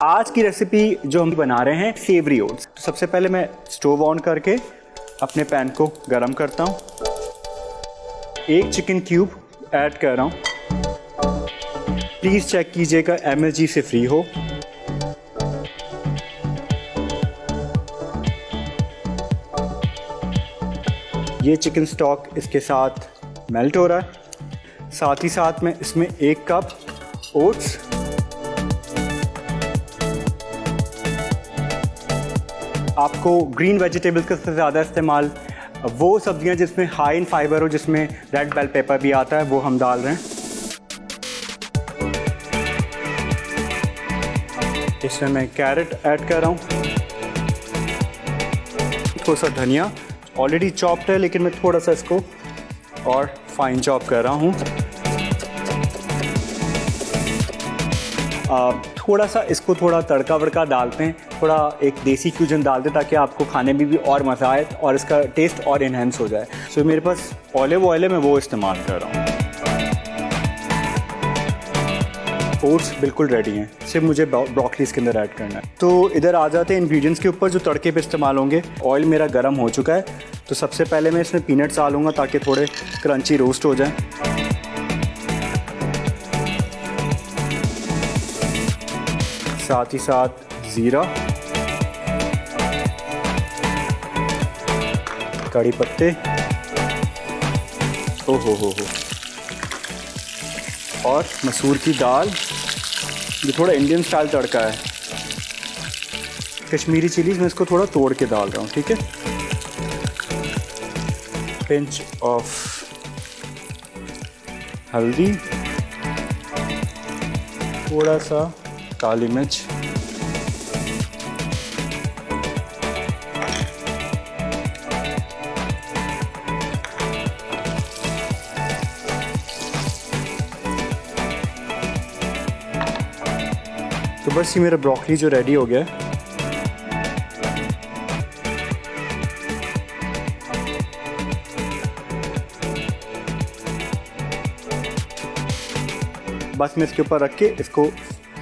आज की रेसिपी जो हम बना रहे हैं सेवरी ओट्स। तो सबसे पहले मैं स्टोव ऑन करके अपने पैन को गरम करता हूँ। एक चिकन क्यूब ऐड कर रहा हूँ। प्लीज़ चेक कीजिएगा MSG से फ्री हो। ये चिकन स्टॉक इसके साथ मेल्ट हो रहा है। साथ ही साथ में इसमें 1 कप ओट्स, आपको ग्रीन वेजिटेबल्स का सबसे ज़्यादा इस्तेमाल वो सब्जियां जिसमें हाई इन फाइबर हो, जिसमें रेड बेल पेपर भी आता है, वो हम डाल रहे हैं। इसमें मैं कैरेट ऐड कर रहा हूँ। थोड़ा सा धनिया ऑलरेडी चॉप्ड है, लेकिन मैं थोड़ा सा इसको और फाइन चॉप कर रहा हूँ। थोड़ा सा इसको थोड़ा तड़का वड़का डालते हैं, थोड़ा एक देसी फ्यूजन डालते हैं ताकि आपको खाने में भी और मज़ा आए और इसका टेस्ट और इन्हेंस हो जाए। सो मेरे पास ऑलिव ऑयल है, मैं वो इस्तेमाल कर रहा हूँ। ओट्स बिल्कुल रेडी हैं, सिर्फ मुझे ब्रोकली इसके अंदर ऐड करना है। तो इधर आ जाते हैं इंग्रेडिएंट्स के ऊपर जो तड़के पे इस्तेमाल होंगे। ऑयल मेरा गर्म हो चुका है, तो सबसे पहले मैं इसमें पीनट्स डालूँगा ताकि थोड़े क्रंची रोस्ट हो जाएँ। साथ ही साथ ज़ीरा, कड़ी पत्ते, हो और मसूर की दाल। ये थोड़ा इंडियन स्टाइल तड़का है। कश्मीरी चिलीज मैं इसको थोड़ा तोड़ के डाल रहा हूँ, ठीक है। पिंच ऑफ हल्दी, थोड़ा सा काली मिर्च, तो बस ये मेरा ब्रोकली जो रेडी हो गया है। बस मैं इसके ऊपर रख के इसको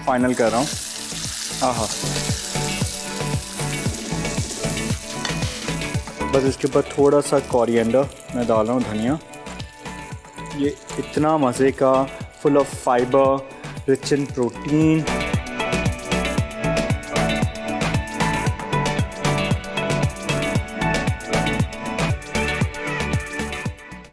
फाइनल कर रहा हूँ। आहा, बस इसके ऊपर थोड़ा सा कोरिएंडर मैं डाल रहा हूँ, धनिया। ये इतना मज़े का, full of fibre, rich in protein.